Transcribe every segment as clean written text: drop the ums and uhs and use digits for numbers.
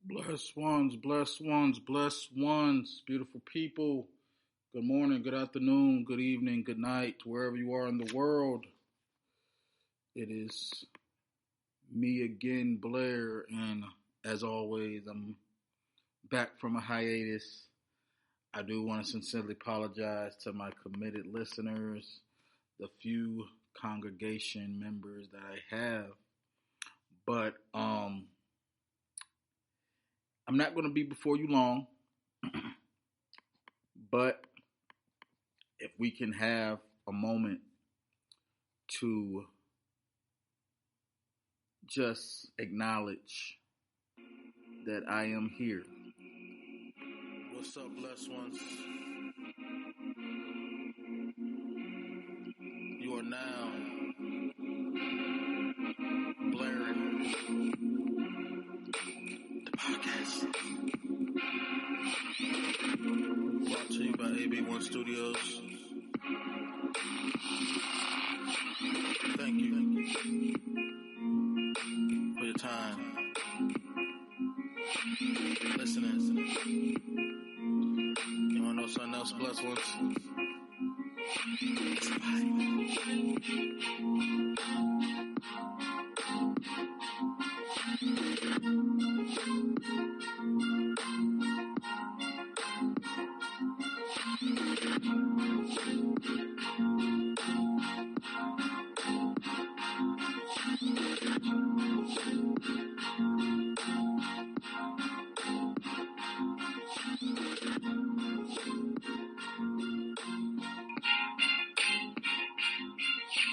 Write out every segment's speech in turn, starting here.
Blessed ones, beautiful people. Good morning, good afternoon, good evening, good night, wherever you are in the world. It is me again, Blair, and as always, I'm back from a hiatus. I do want to sincerely apologize to my committed listeners, the few congregation members that I have, but I'm not going to be before you long, but if we can have a moment to just acknowledge that I am here. What's up, blessed ones? You are now blaring the podcast. Brought to you by AB1 Studios. Thank you for your time. Listening. You want to know something else, blessed ones? It's a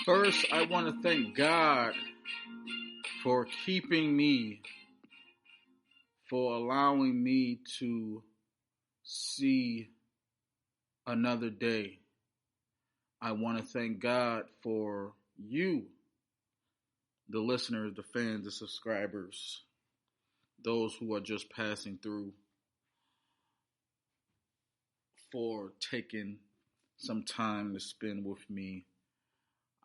First, I want to thank God for keeping me, for allowing me to see another day. I want to thank God for you, the listeners, the fans, the subscribers, those who are just passing through, for taking some time to spend with me.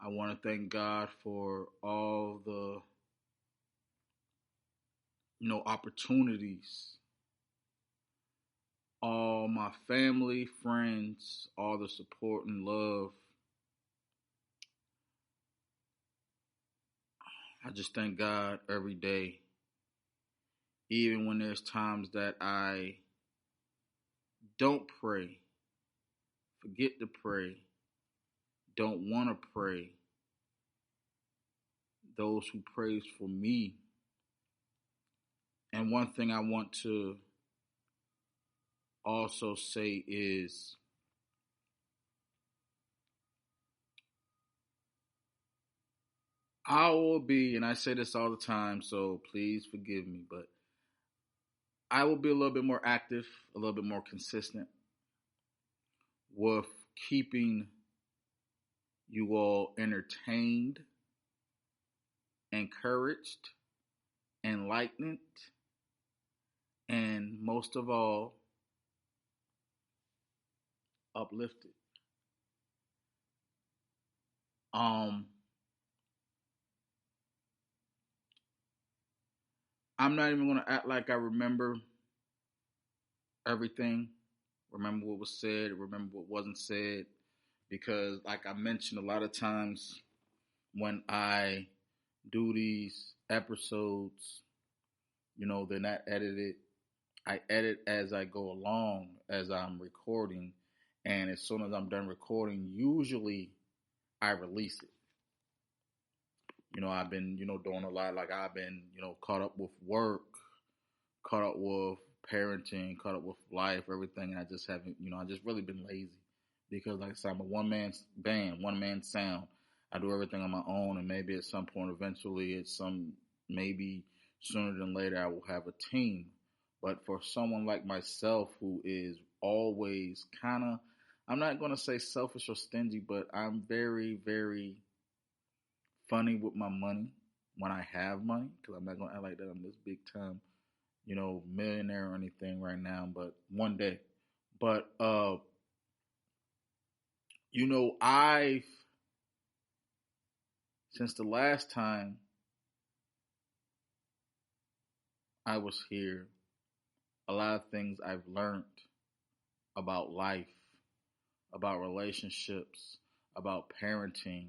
I want to thank God for all the opportunities, all my family, friends, all the support and love. I just thank God every day, even when there's times that I don't pray, forget to pray, don't want to pray. Those who prays for me. And one thing I want to also say is I will be, and I say this all the time, so please forgive me, but I will be a little bit more active, a little bit more consistent with keeping you all entertained, encouraged, enlightened, and most of all, uplifted. I'm not even going to act like I remember everything, remember what was said, remember what wasn't said, because like I mentioned, a lot of times when I do these episodes, they're not edited. I edit as I go along, as I'm recording, and as soon as I'm done recording, usually I release it. I've been, doing a lot, like I've been, caught up with work, caught up with parenting, caught up with life, everything, and I just haven't, I just really been lazy because, like I said, I'm a one-man band, one-man sound. I do everything on my own, and maybe at some point, eventually, maybe sooner than later, I will have a team. But for someone like myself who is always kind of, I'm not going to say selfish or stingy, but I'm very, very funny with my money when I have money, because I'm not going to act like that I'm this big time millionaire or anything right now, but one day. But, I've, since the last time I was here, a lot of things I've learned about life, about relationships, about parenting,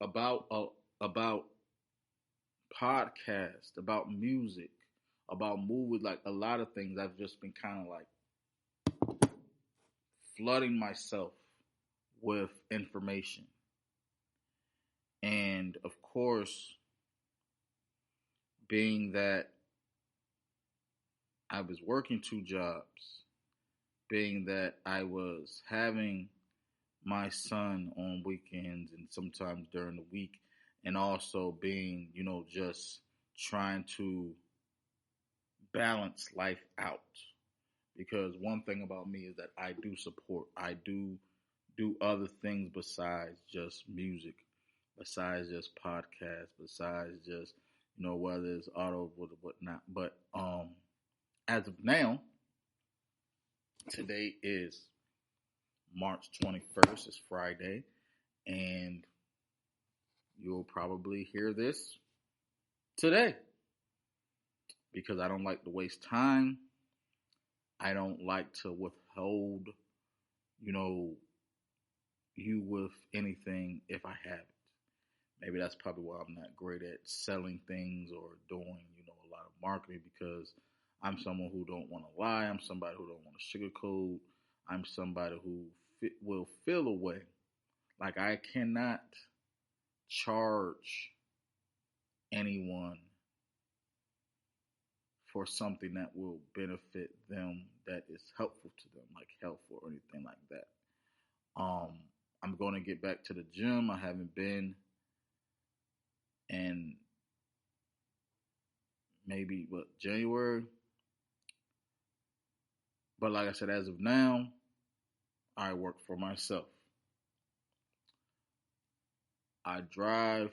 about about podcasts, about music, about movies, like a lot of things. I've just been kind of like flooding myself with information. And of course, being that I was working two jobs, being that I was having my son on weekends and sometimes during the week, and also being, just trying to balance life out. Because one thing about me is that I do support, I do other things besides just music, besides just podcasts, besides just, whether it's auto or whatnot. But as of now, today is March 21st. It's Friday, and you'll probably hear this today because I don't like to waste time. I don't like to withhold, you with anything if I have it. Maybe that's probably why I'm not great at selling things or doing, a lot of marketing because I'm someone who don't want to lie. I'm somebody who don't want to sugarcoat. I'm somebody who will feel away. Like I cannot charge anyone for something that will benefit them that is helpful to them, like health or anything like that. I'm going to get back to the gym. I haven't been in maybe January. But like I said, as of now, I work for myself. I drive.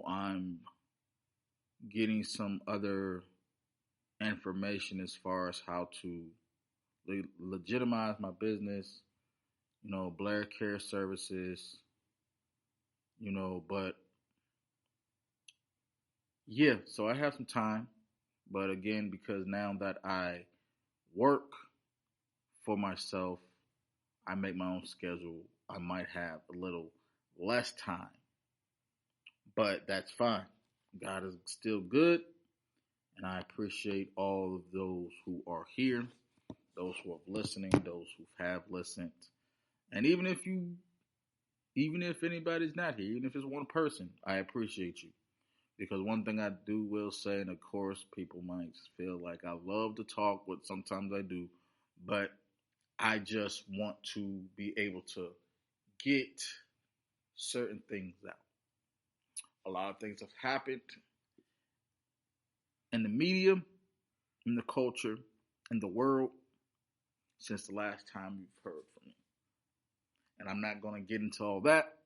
I'm getting some other information as far as how to legitimize my business, Blair Care Services, but yeah, so I have some time. But again, because now that I work for myself, I make my own schedule. I might have a little less time, but that's fine. God is still good, and I appreciate all of those who are here, those who are listening, those who have listened. And even if anybody's not here, even if it's one person, I appreciate you. Because one thing I do will say, and of course, people might feel like I love to talk, but sometimes I do, but I just want to be able to get certain things out. A lot of things have happened in the media, in the culture, in the world since the last time you've heard from me. And I'm not going to get into all that,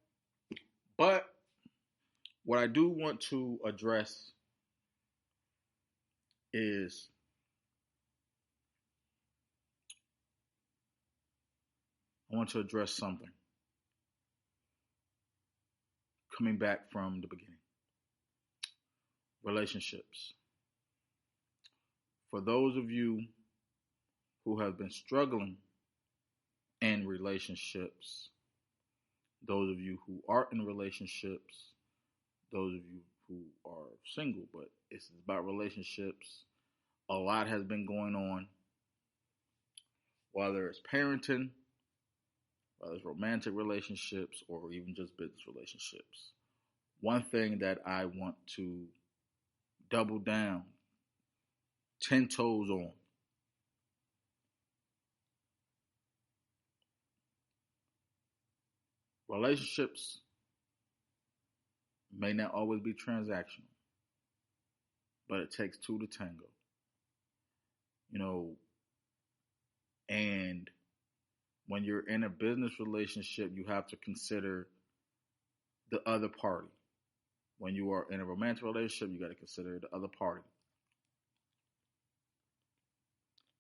but what I do want to address is I want to address something coming back from the beginning. Relationships. For those of you who have been struggling in relationships, those of you who are in relationships, those of you who are single, but it's about relationships. A lot has been going on, whether it's parenting, whether it's romantic relationships, or even just business relationships. One thing that I want to double down, 10 toes on, relationships may not always be transactional, but it takes two to tango. You know, and when you're in a business relationship, you have to consider the other party. When you are in a romantic relationship, you got to consider the other party.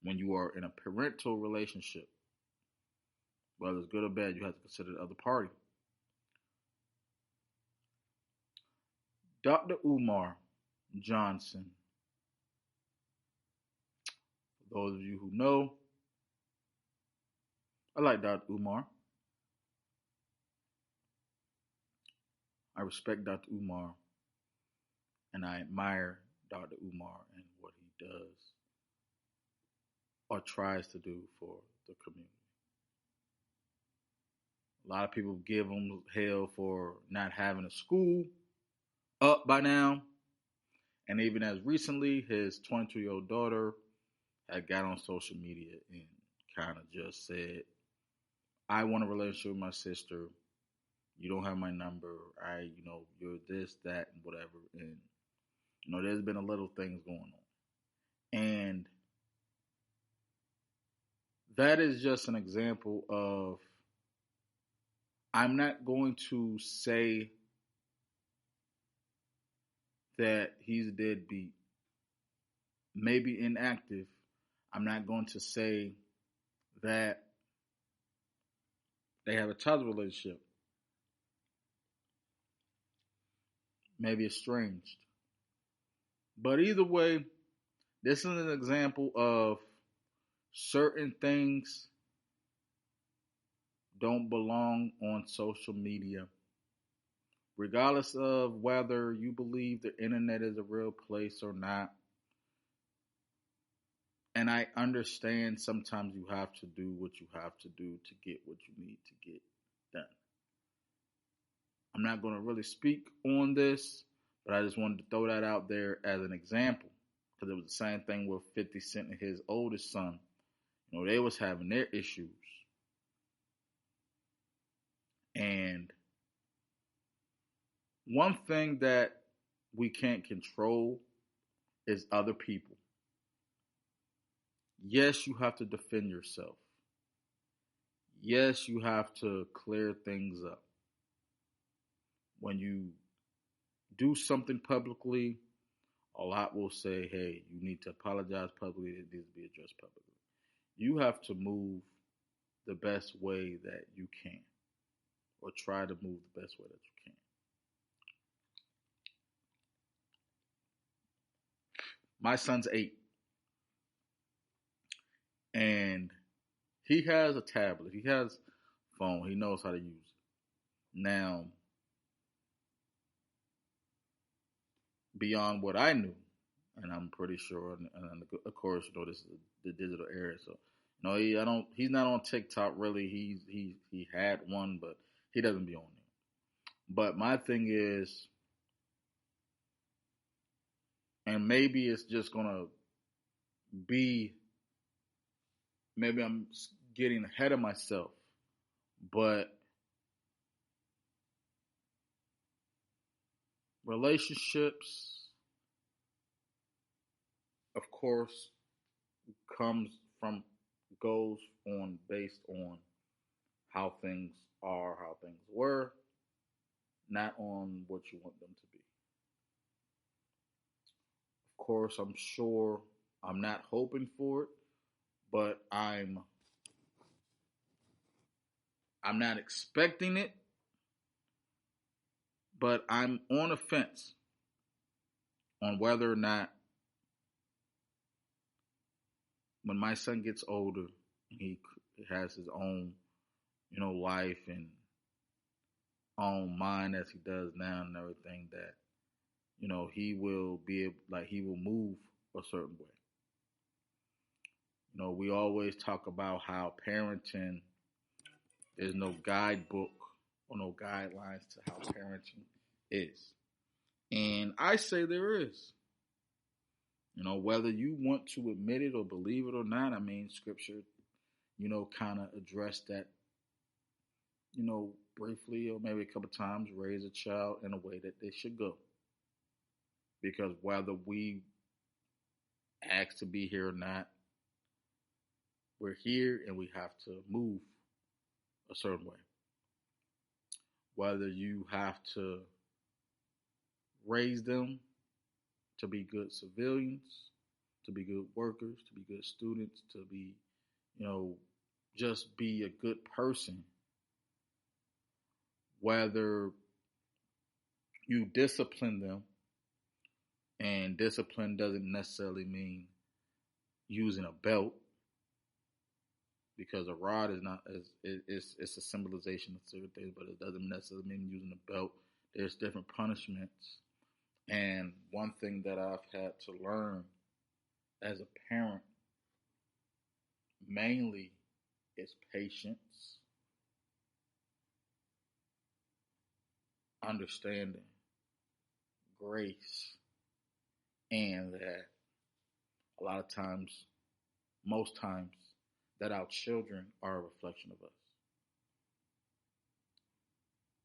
When you are in a parental relationship, whether it's good or bad, you have to consider the other party. Dr. Umar Johnson Those of you who know, I like Dr. Umar. I respect Dr. Umar and I admire Dr. Umar and what he does or tries to do for the community. A lot of people give him hell for not having a school up by now. And even as recently, his 22-year-old daughter had got on social media and kind of just said, I want a relationship with my sister. You don't have my number. You're this, that, and whatever. And, there's been a little things going on. And that is just an example of I'm not going to say that he's a deadbeat, maybe inactive. I'm not going to say that they have a toxic relationship, maybe estranged. But either way, this is an example of certain things don't belong on social media, regardless of whether you believe the internet is a real place or not. And I understand sometimes you have to do what you have to do to get what you need to get done. I'm not going to really speak on this, but I just wanted to throw that out there as an example because it was the same thing with 50 Cent and his oldest son. They was having their issues. And one thing that we can't control is other people. Yes, you have to defend yourself. Yes, you have to clear things up. When you do something publicly, a lot will say, hey, you need to apologize publicly. It needs to be addressed publicly. You have to move the best way that you can, or try to move the best way that you can. My son's 8, and he has a tablet. He has a phone. He knows how to use it. Now, beyond what I knew, and I'm pretty sure, and of course, this is the digital era, so no, he's not on TikTok really. He had one, but he doesn't be on there. But my thing is, and maybe it's just gonna be, maybe I'm getting ahead of myself, but relationships, of course, comes from goes on based on how things are, how things were, not on what you want them to be. Of course, I'm sure I'm not hoping for it, but I'm not expecting it, but I'm on a fence on whether or not when my son gets older, he has his own, life and own mind as he does now and everything that, he will be able, like he will move a certain way. We always talk about how parenting, there's no guidebook or no guidelines to how parenting is. And I say there is. Whether you want to admit it or believe it or not, I mean, scripture, kind of address that, briefly or maybe a couple times, raise a child in a way that they should go. Because whether we ask to be here or not, we're here and we have to move a certain way. Whether you have to raise them to be good civilians, to be good workers, to be good students, to be, just be a good person. Whether you discipline them, and discipline doesn't necessarily mean using a belt, because a rod is not as it's a symbolization of certain things, but it doesn't necessarily mean using a belt. There's different punishments, and one thing that I've had to learn as a parent mainly is patience, understanding, grace, and that a lot of times, most times, that our children are a reflection of us.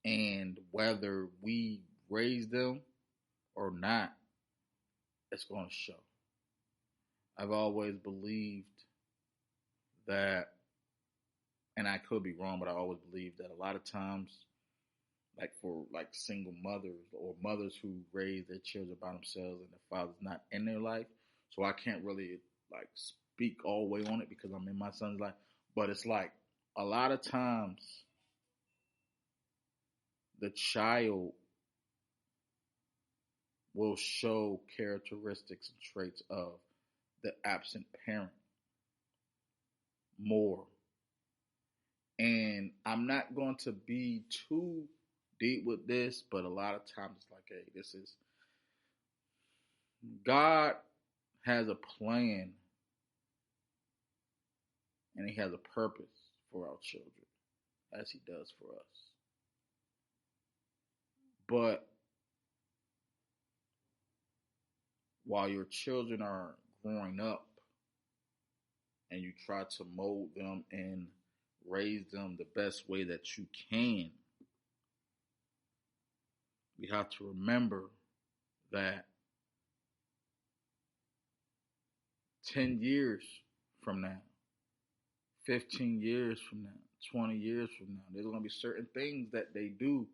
And whether we raise them or not, it's going to show. I've always believed that, and I could be wrong, but I always believed that a lot of times, like for like single mothers or mothers who raise their children by themselves and the father's not in their life, so I can't really like speak all the way on it because I'm in my son's life. But it's like a lot of times the child will show characteristics and traits of the absent parent more. And I'm not going to be too deep with this, but a lot of times it's like, hey, this is God has a plan and He has a purpose for our children, as He does for us. But while your children are growing up and you try to mold them and raise them the best way that you can, we have to remember that 10 years from now, 15 years from now, 20 years from now, there's going to be certain things that they do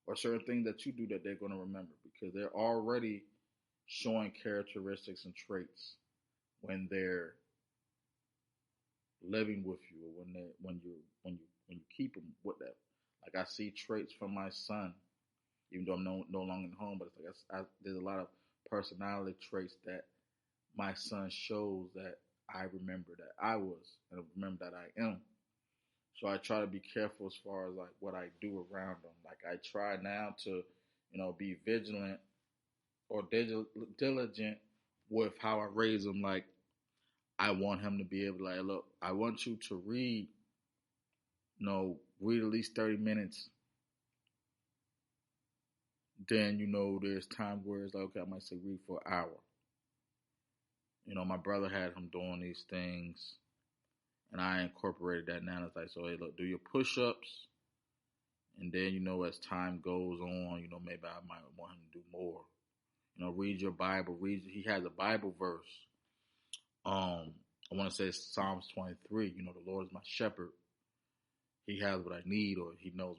or certain things that you do that they're going to remember because they're already showing characteristics and traits when they're living with you or when you keep them with them. Like I see traits from my son, even though I'm no longer in home, but it's like there's a lot of personality traits that my son shows that I remember that I was and remember that I am. So I try to be careful as far as like what I do around them. Like I try now to, be vigilant or diligent with how I raise him. Like I want him to be able to like, look, I want you to read, read at least 30 minutes. Then, there's times where it's like, okay, I might say read for an hour. My brother had him doing these things and I incorporated that now. It's like, so hey, look, do your push-ups. And then, as time goes on, maybe I might want him to do more. Read your Bible. He has a Bible verse. I want to say it's Psalms 23. The Lord is my shepherd. He has what I need, or He knows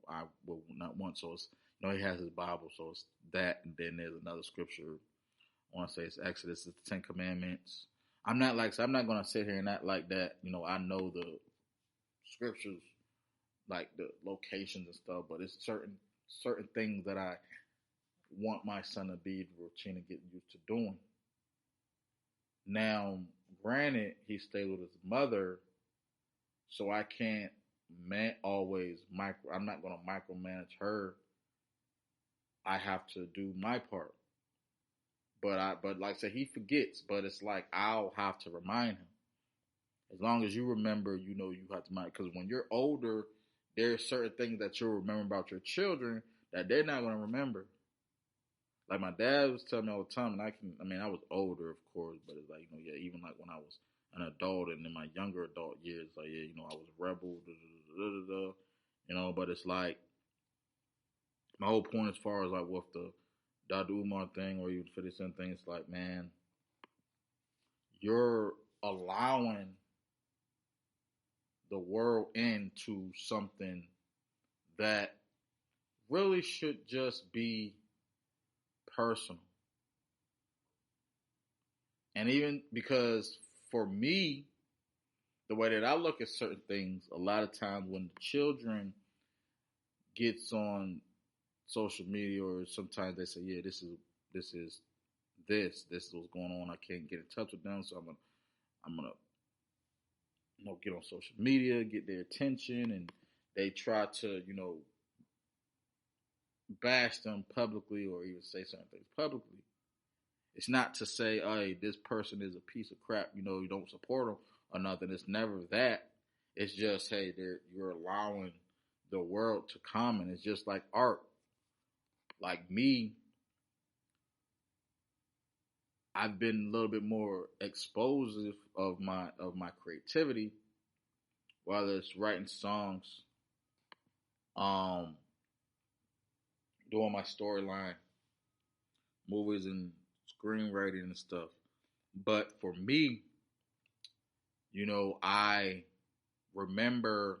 I will not want. So it's, He has His Bible. So it's that. And then there's another scripture. I want to say it's Exodus. It's the Ten Commandments. I'm not going to sit here and act like that. I know the scriptures, like the locations and stuff, but it's certain things that I want my son to be the routine and get used to doing. Now, granted, he stayed with his mother, so I can't always I'm not going to micromanage her. I have to do my part. But like I said, he forgets. But it's like I'll have to remind him. As long as you remember, you have to mind. Because when you're older, there's certain things that you'll remember about your children that they're not going to remember. Like my dad was telling me all the time, and I was older, of course, but it's like, even like when I was an adult and in my younger adult years, like, I was a rebel, but it's like, my whole point as far as like with the Dadu Umar thing or even 50 Cent thing, it's like, man, you're allowing the world into something that really should just be personal. And even because for me, the way that I look at certain things, a lot of times when the children gets on social media, or sometimes they say, yeah, this is what's going on. I can't get in touch with them, so I'm gonna I'm gonna get on social media, get their attention, and they try to bash them publicly or even say certain things publicly. It's not to say, hey, this person is a piece of crap, you don't support them or nothing. It's never that. It's just, hey, you're allowing the world to comment. It's just like art. Like me, I've been a little bit more exposed of my creativity, whether it's writing songs, um, doing my storyline, movies and screenwriting and stuff. But for me, I remember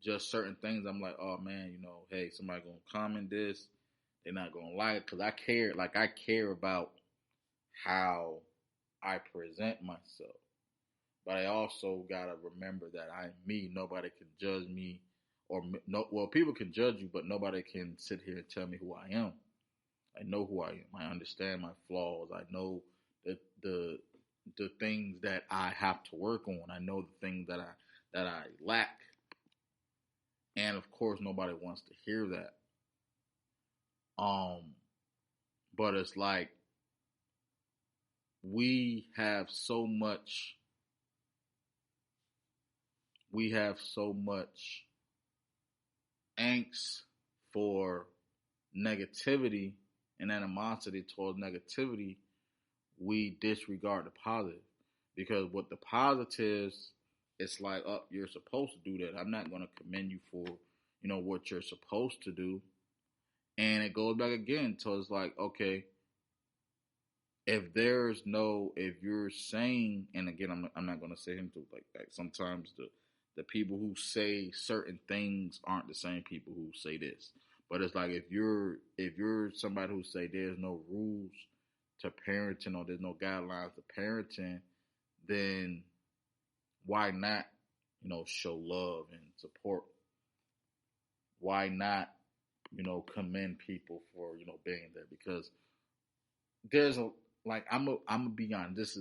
just certain things. I'm like, oh man, hey, somebody gonna comment this. They're not gonna like it because I care. Like I care about how I present myself. But I also gotta remember that I'm me. Nobody can judge me, or no. Well, people can judge you, but nobody can sit here and tell me who I am. I know who I am. I understand my flaws. I know the things that I have to work on. I know the things that I lack. And of course nobody wants to hear that. Um but it's like we have so much we have so much angst for negativity and animosity towards negativity, we disregard the positive. Because with the positives, it's like, oh, you're supposed to do that. I'm not going to commend you for, what you're supposed to do. And it goes back again. So it's like, okay, if you're saying, and again, I'm not going to say him to like sometimes the people who say certain things aren't the same people who say this. But it's like if you're somebody who say there's no rules to parenting or there's no guidelines to parenting, then why not, show love and support? Why not, commend people for, being there? Because there's I'm gonna be honest.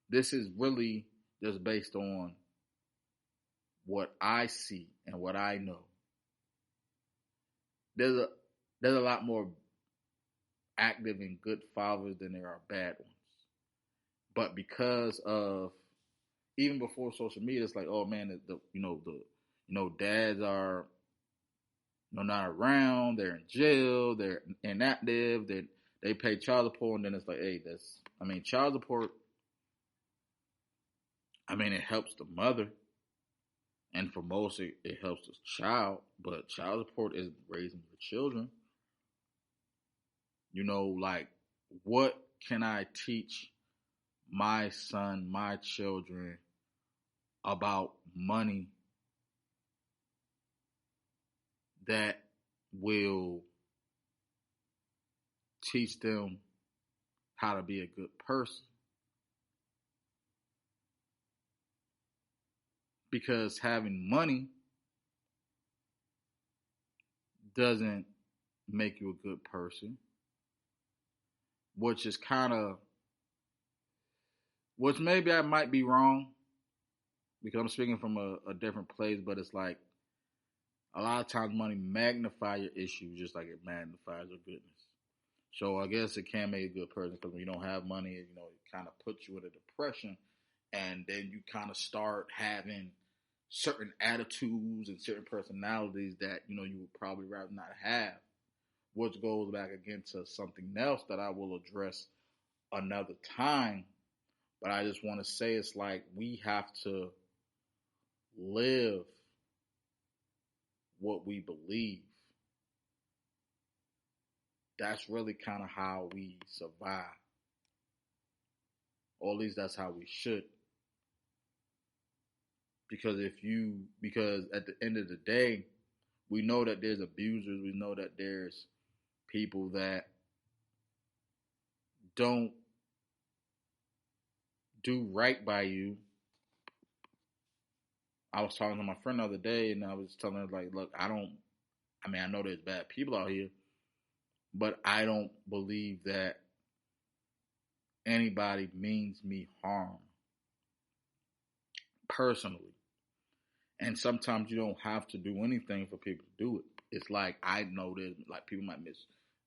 This is really just based on what I see and what I know. There's a there's a lot more active and good fathers than there are bad ones. But because of even before social media, it's like, oh man, dads are not around, they're in jail, they're inactive, they pay child support, and then it's like, hey, child support. It helps the mother, and for most, it helps the child. But child support is raising your children. Like, what can I teach my son, my children about money that will teach them how to be a good person? Because having money doesn't make you a good person, which is kind of, which maybe I might be wrong because I'm speaking from a different place, but it's like a lot of times money magnifies your issues just like it magnifies your goodness. So I guess it can make a good person because when you don't have money, it kind of puts you in a depression, and then you kind of start having certain attitudes and certain personalities that you would probably rather not have, which goes back again to something else that I will address another time. But I just want to say it's like we have to live what we believe. That's really kind of how we survive. Or at least that's how we should. Because at the end of the day, we know that there's abusers. We know that there's people that don't do right by you. I was talking to my friend the other day, and I was telling her, like, look, I know there's bad people out here, but I don't believe that anybody means me harm personally. And sometimes you don't have to do anything for people to do it. It's like I know that like people might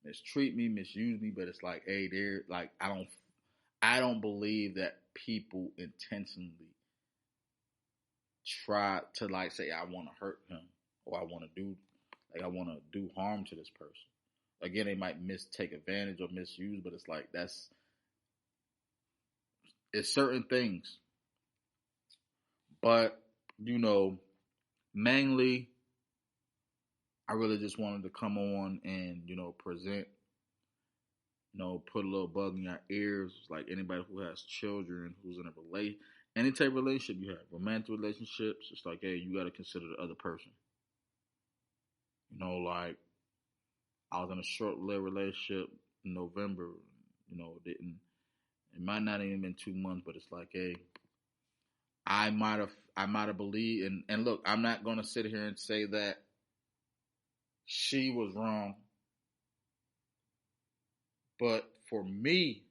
mistreat me, misuse me, but it's like, hey, they're like I don't believe that people intentionally try to like say I want to hurt him or I want to do harm to this person. Again, they might take advantage or misuse, but it's like it's certain things. But you know, mainly I really just wanted to come on and present, put a little bug in your ears. Like anybody who has children, who's in a any type of relationship you have, romantic relationships, it's like, hey, you got to consider the other person. Like I was in a short-lived relationship in November. It might not even been 2 months, but it's like, hey, I might have believed, and look, I'm not gonna sit here and say that she was wrong, but for me,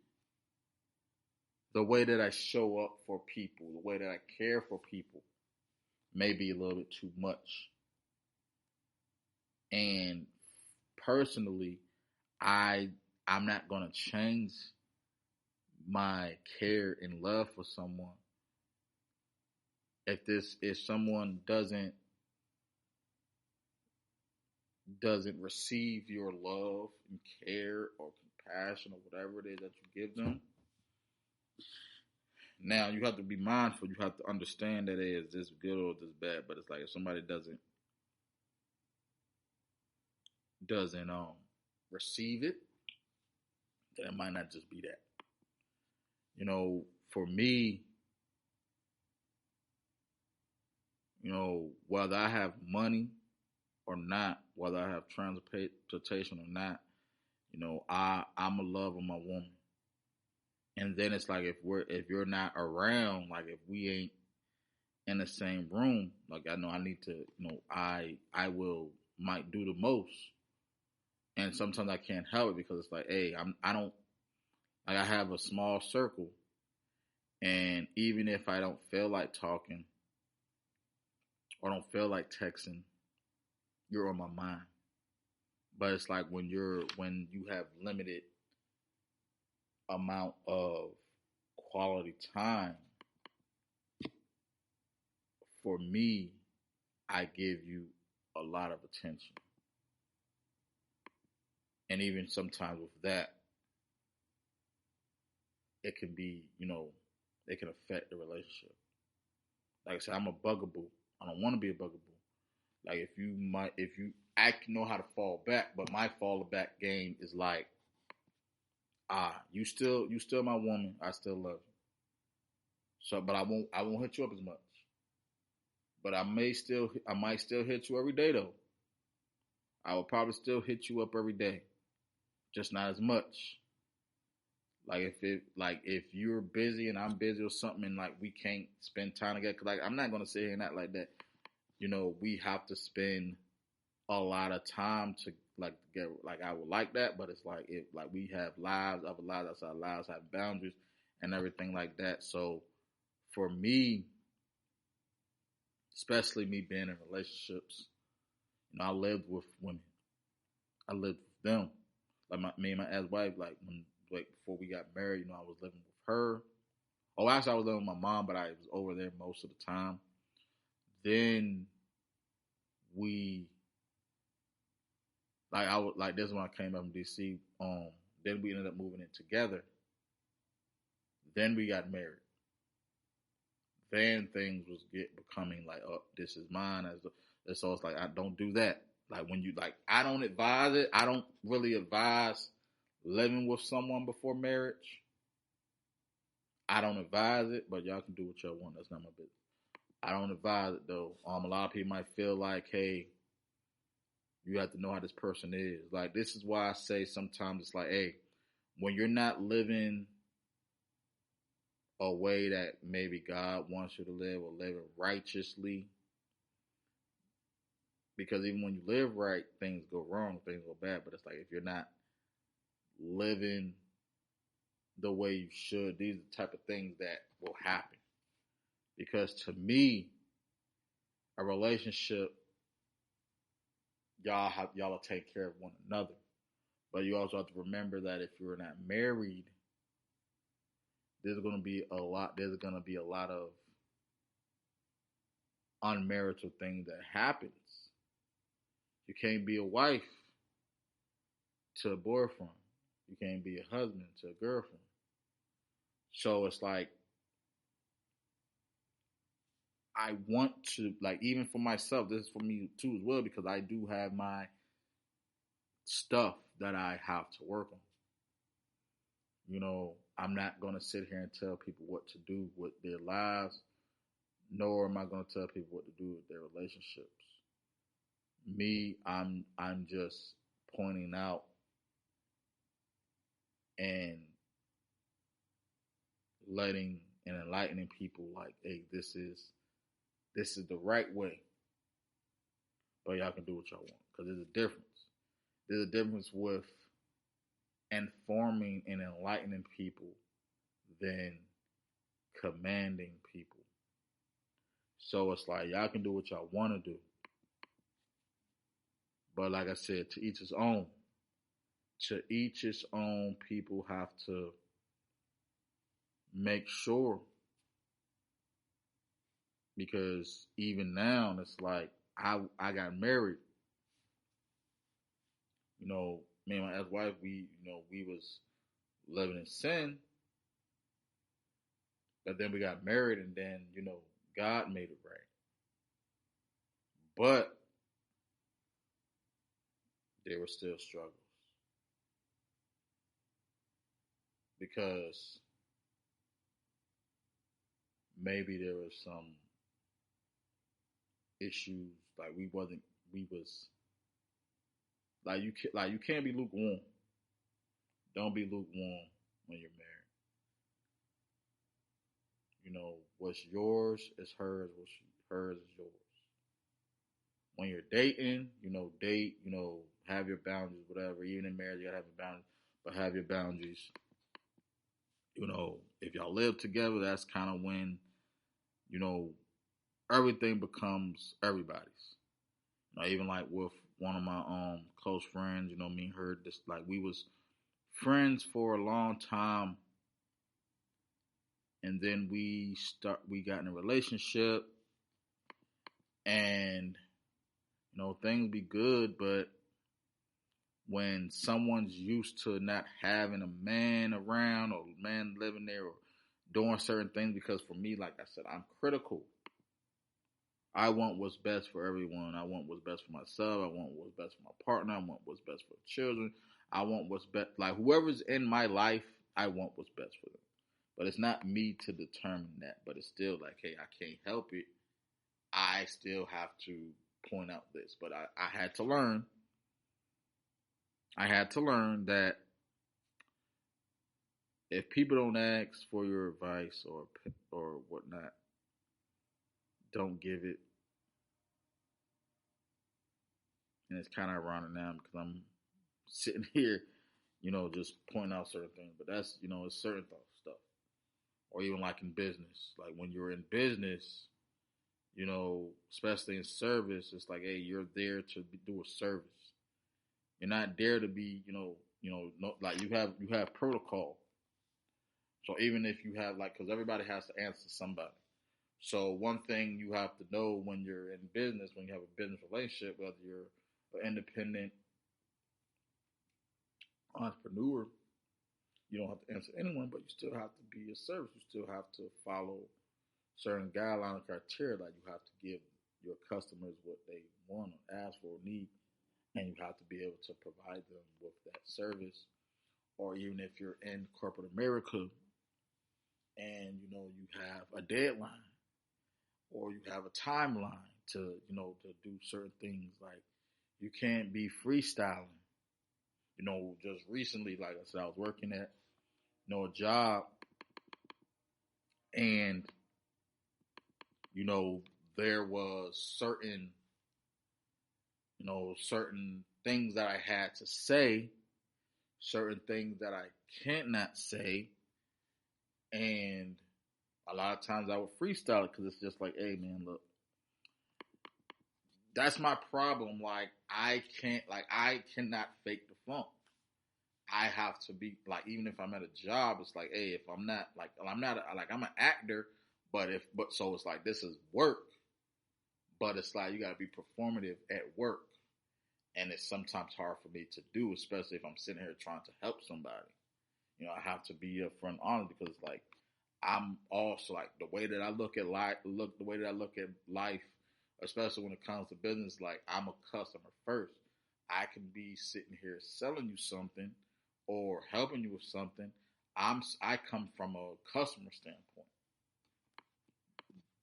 the way that I show up for people, the way that I care for people, may be a little bit too much. And personally, I I'm not gonna change my care and love for someone if someone doesn't receive your love and care or compassion or whatever it is that you give them. Now you have to be mindful. You have to understand that, hey, is this good or is this bad? But it's like if somebody doesn't receive it, then it might not just be that. For me, whether I have money or not, whether I have transportation or not, I'm a love of my woman. And then it's like if you're not around, like if we ain't in the same room, like I know I need to, I will might do the most, and sometimes I can't help it because it's like, hey, I don't like I have a small circle, and even if I don't feel like talking or don't feel like texting, you're on my mind. But it's like when you have limited amount of quality time, for me, I give you a lot of attention. And even sometimes with that, it can be, it can affect the relationship. Like I said, I'm a bugaboo. I don't want to be a bugaboo. Like I know how to fall back, but my fall back game is like, you still my woman. I still love you. So, but I won't hit you up as much. But I might still hit you every day though. I will probably still hit you up every day, just not as much. Like if you're busy and I'm busy or something, and like we can't spend time together, cause like I'm not gonna sit here and act like that. We have to spend a lot of time to like get like I would like that, but it's like if like we have lives, other lives outside lives, have boundaries and everything like that. So for me, especially me being in relationships, I lived with women. I lived with them. Like me and my ex-wife, like before we got married, I was living with her. Oh, actually, I was living with my mom, but I was over there most of the time. Then we, like, I was like this is when I came up from DC. Then we ended up moving in together. Then we got married. Then things was becoming like, oh, this is mine. So it's like I don't do that. Like when you like, I don't advise it. I don't really advise living with someone before marriage. I don't advise it, but y'all can do what y'all want. That's not my business. I don't advise it though. A lot of people might feel like, hey, you have to know how this person is. Like this is why I say sometimes it's like, hey, when you're not living a way that maybe God wants you to live or living righteously, because even when you live right, things go wrong, things go bad. But it's like if you're not living the way you should. These are the type of things that will happen. Because to me, a relationship, y'all will take care of one another. But you also have to remember that if you're not married, there's gonna be a lot of unmarital things that happens. You can't be a wife to a boyfriend. You can't be a husband to a girlfriend. So it's like I want to, like, even for myself, this is for me too as well, because I do have my stuff that I have to work on. I'm not gonna sit here and tell people what to do with their lives, nor am I gonna tell people what to do with their relationships. Me, I'm just pointing out and letting and enlightening people, like, hey, this is the right way, but y'all can do what y'all want, because there's a difference. There's a difference with informing and enlightening people than commanding people. So it's like y'all can do what y'all want to do, but like I said, to each his own. To each his own. People have to make sure, because even now it's like I got married. Me and my ex-wife, we was living in sin, but then we got married, and then God made it right. But there were still struggles, because maybe there was some issues, like we was like you can't be lukewarm. Don't be lukewarm when you're married. What's yours is hers. What's hers is yours. When you're dating, date, have your boundaries, whatever. Even in marriage, you gotta have your boundaries, but have your boundaries. If y'all live together, that's kind of when, you know, everything becomes everybody's. Even like with one of my close friends, me and her, just like we was friends for a long time, and then we got in a relationship, and things be good, but when someone's used to not having a man around, or a man living there, or doing certain things, because for me, like I said, I'm critical. I want what's best for everyone. I want what's best for myself. I want what's best for my partner. I want what's best for the children. I want what's best. Like, whoever's in my life, I want what's best for them. But it's not me to determine that. But it's still like, hey, I can't help it. I still have to point out this. But I had to learn. I had to learn that if people don't ask for your advice or whatnot, don't give it. And it's kind of ironic now because I'm sitting here, just pointing out certain things. But that's, it's certain stuff. Or even like in business. Like when you're in business, especially in service, it's like, hey, you're there to do a service. You're not there to be, no, like you have protocol. So even if you have, like, because everybody has to answer somebody. So one thing you have to know when you're in business, when you have a business relationship, whether you're an independent entrepreneur, you don't have to answer anyone, but you still have to be a service. You still have to follow certain guidelines and criteria. Like, you have to give your customers what they want or ask for or need, and you have to be able to provide them with that service. Or even if you're in corporate America and you have a deadline or you have a timeline to do certain things, like you can't be freestyling. Just recently, like I said, I was working at a job, and there was certain things that I had to say, certain things that I cannot say, And a lot of times I would freestyle it because it's just like, hey man, look, that's my problem. Like I cannot fake the funk. I have to be like, even if I'm at a job, it's like, hey, if I'm not like, I'm not like I'm an actor, but so it's like this is work, but it's like you got to be performative at work, and it's sometimes hard for me to do, especially if I'm sitting here trying to help somebody. I have to be upfront honest because like I'm also like the way that I look at the way that I look at life, especially when it comes to business. Like I'm a customer first. I can be sitting here selling you something or helping you with something. I come from a customer standpoint.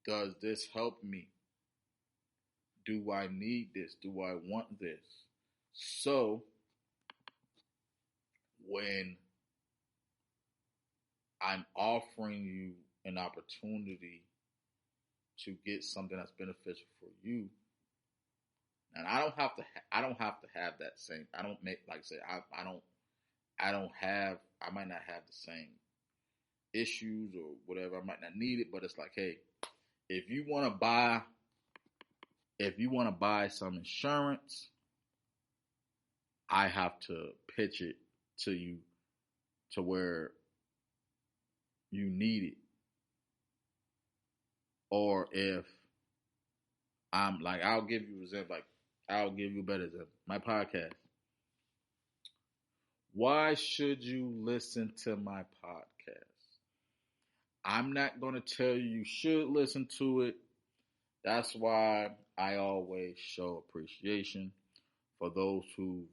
Does this help me? Do I need this? Do I want this? So when I'm offering you an opportunity to get something that's beneficial for you, and I don't have to have that same. I don't make like I say. I don't have. I might not have the same issues or whatever. I might not need it, but it's like, hey, if you want to buy, if you want to buy some insurance, I have to pitch it to you to where you need it. Or if I'm like, I'll give you an example. Like, I'll give you a better example. My podcast. Why should you listen to my podcast? I'm not going to tell you should listen to it. That's why I always show appreciation for those who've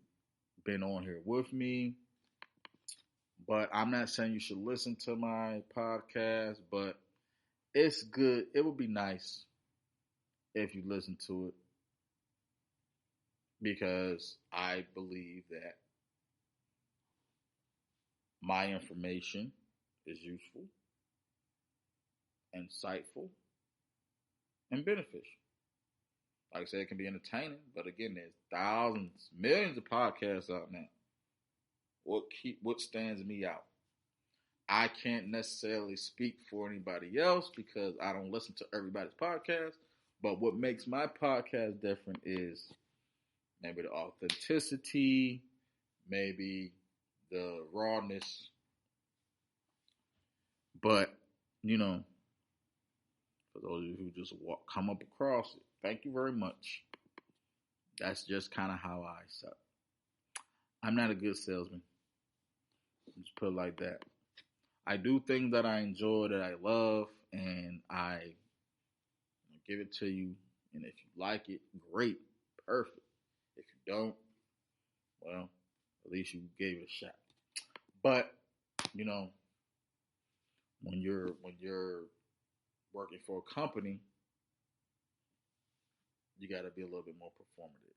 been on here with me. But I'm not saying you should listen to my podcast, but it's good. It would be nice if you listen to it because I believe that my information is useful, insightful, and beneficial. Like I said, it can be entertaining, but again, there's thousands, millions of podcasts out now. What stands me out? I can't necessarily speak for anybody else because I don't listen to everybody's podcast. But what makes my podcast different is maybe the authenticity, maybe the rawness. But, you know, for those of you who just come up across it, thank you very much. That's just kind of how I suck. I'm not a good salesman. Just put it like that. I do things that I enjoy, that I love, and I give it to you. And if you like it, great, perfect. If you don't, well, at least you gave it a shot. But you know, when you're working for a company, you got to be a little bit more performative.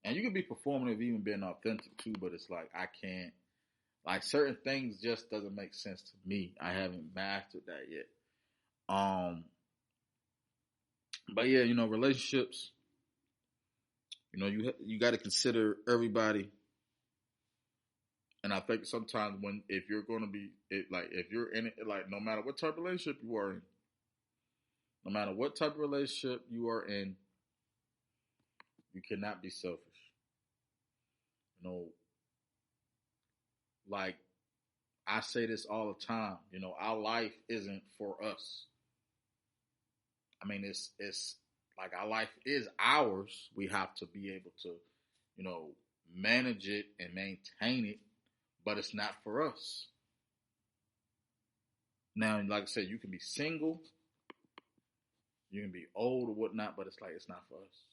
And you can be performative even being authentic too, but it's like I can't like certain things just doesn't make sense to me. I haven't mastered that yet. Um but yeah, relationships, you got to consider everybody. And I think sometimes when if you're going to be it like if you're in it like no matter what type of relationship you are in, no matter what type of relationship you are in, you cannot be selfish. You know, like I say this all the time, our life isn't for us. I mean, it's like our life is ours. We have to be able to, you know, manage it and maintain it, but it's not for us. Now, like I said, you can be single, you can be old or whatnot, but it's like it's not for us.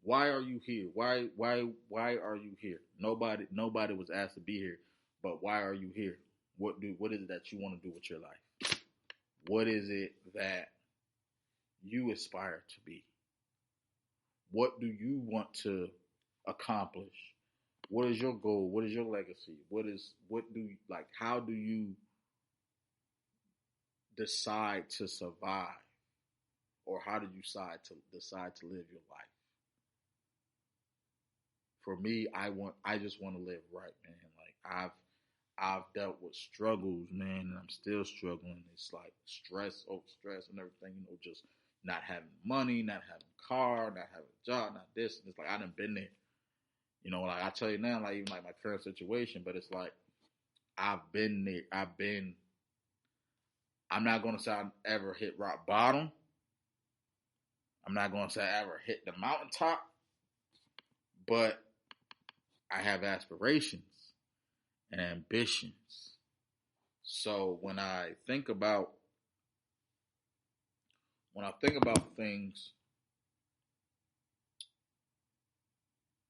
Why are you here? Why are you here? Nobody was asked to be here, but why are you here? What is it that you want to do with your life? What is it that you aspire to be? What do you want to accomplish? What is your goal? What is your legacy? What do you like? How do you decide to survive, or how do you decide to live your life? For me, I just want to live right, man. Like I've dealt with struggles, man, and I'm still struggling. It's like stress, over stress, and everything. Just not having money, not having a car, not having a job, not this. And it's like I done been there. Like I tell you now, like even like my current situation, but it's like I've been there. I'm not gonna say I ever hit rock bottom. I'm not gonna say I ever hit the mountaintop, but I have aspirations and ambitions. So when I think about things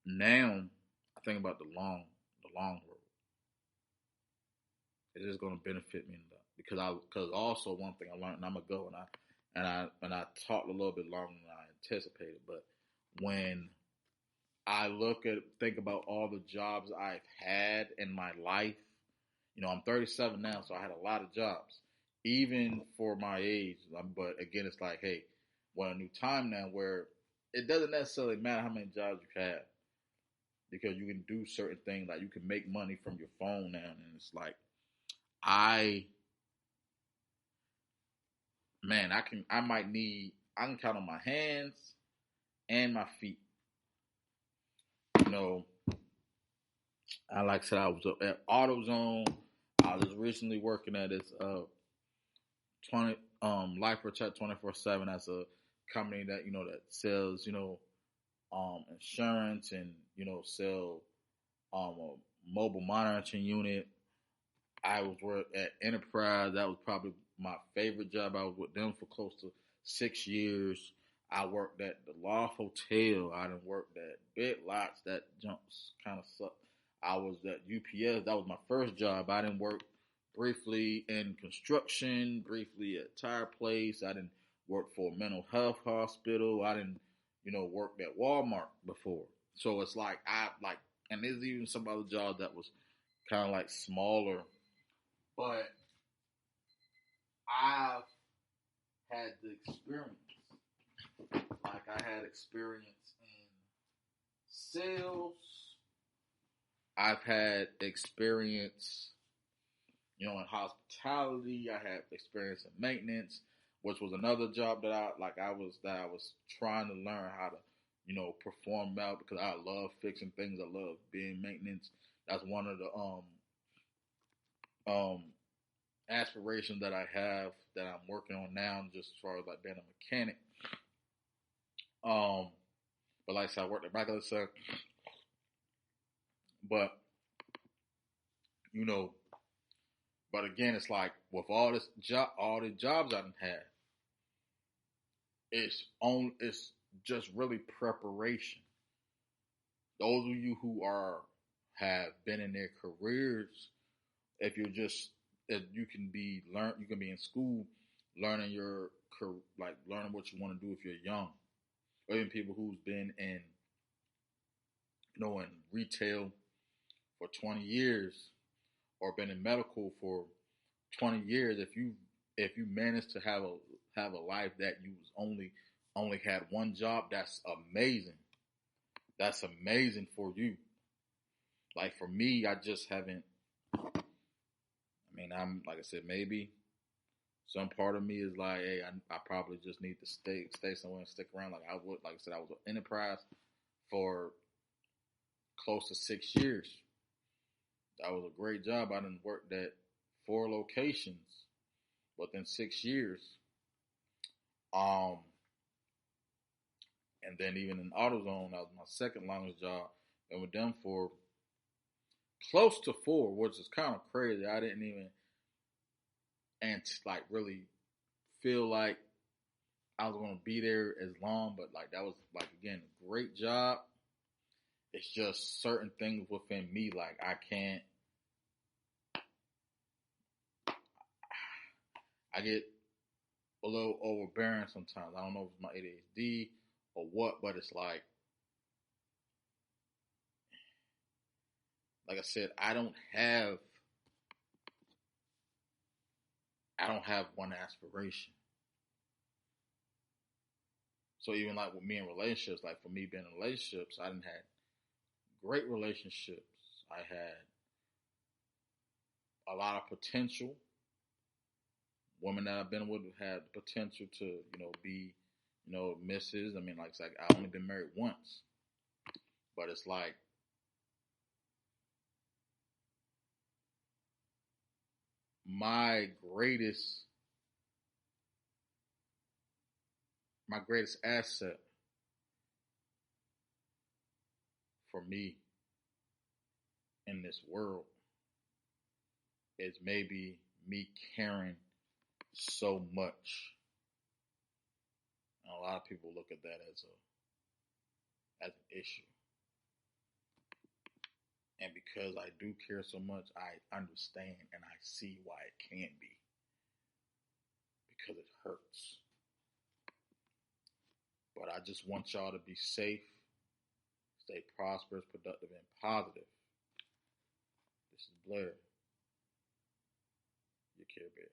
now, I think about the long road. It is going to benefit me because also one thing I learned, and I'm gonna go and I talked a little bit longer than I anticipated, but when I think about all the jobs I've had in my life, I'm 37 now, so I had a lot of jobs, even for my age. But again, it's like, hey, we're in a new time now where it doesn't necessarily matter how many jobs you have because you can do certain things, like you can make money from your phone now, and it's like I man, I can count on my hands and my feet. You know, like I said, I was up at AutoZone. I was recently working at this 20 Life Protect 24/7. That's a company that that sells insurance and sell a mobile monitoring unit. I was working at Enterprise. That was probably my favorite job. I was with them for close to 6 years. I worked at the Loft Hotel. I done worked at Big Lots. That jumps kind of sucked. I was at UPS. That was my first job. I didn't work briefly in construction, briefly at a tire place. I didn't work for a mental health hospital. I didn't, worked at Walmart before. So it's like and there's even some other jobs that was kind of like smaller, but I've had the experience. Like I had experience in sales. I've had experience, in hospitality. I had experience in maintenance, which was another job that I was trying to learn how to, perform well because I love fixing things. I love being maintenance. That's one of the aspiration that I have that I'm working on now, just as far as like being a mechanic. But like I said, I worked at regular sector. But you know, but again, it's like with all the jobs I done had, it's just really preparation. Those of you who have been in their careers, if you're just if you can be in school learning learning what you want to do if you're young, or even people who's been in in retail for 20 years or been in medical for 20 years. If you manage to have a life that you only had one job, that's amazing. That's amazing for you. Like for me, I just haven't. I'm like I said, maybe some part of me is like, hey, I probably just need to stay somewhere and stick around. Like I would, like I said, I was at Enterprise for close to 6 years. That was a great job. I done worked at 4 locations within 6 years. Um, and then even in AutoZone, that was my second longest job. Been with them for close to 4, which is kind of crazy. I didn't even really feel like I was gonna be there as long, but like that was like again a great job. It's just certain things within me, like I get a little overbearing sometimes. I don't know if it's my ADHD or what, but it's like I said, I don't have one aspiration. So even like with me in relationships, like for me being in relationships, I didn't had great relationships. I had a lot of potential. Women that I've been with had the potential to, be, misses. I mean, like it's like I only been married once, but it's like my greatest my greatest asset for me in this world is maybe me caring so much. And a lot of people look at that as an issue. And because I do care so much, I understand and I see why it can be. Because it hurts. But I just want y'all to be safe, stay prosperous, productive, and positive. This is Blair, your Care Bear.